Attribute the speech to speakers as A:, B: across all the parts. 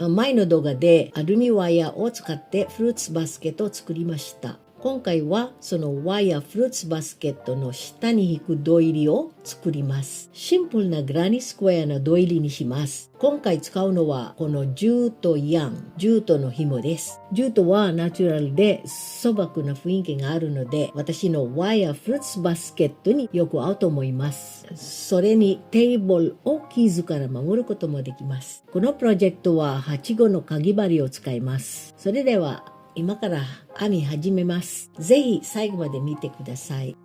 A: 前の動画でアルミワイヤーを使ってフルーツバスケットを作りました。今回はそのワイヤーフルーツバスケットの下に引くドイリーを作ります。シンプルなグラニースクエアのドイリーにします。今回使うのはこのJUTEの紐です。JUTEはナチュラルで素朴な雰囲気があるので、私のワイヤーフルーツバスケットによく合うと思います。それにテーブルを傷から守ることもできます。このプロジェクトは8号のかぎ針を使います。それでは今から編み始めます。ぜひ最後まで見てください。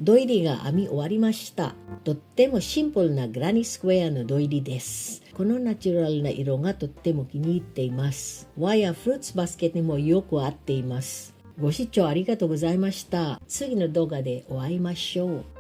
A: ドイリーが編み終わりました。とってもシンプルなグラニースクエアのドイリーです。このナチュラルな色がとっても気に入っています。ワイヤーフルーツバスケットにもよく合っています。ご視聴ありがとうございました。次の動画でお会いしましょう。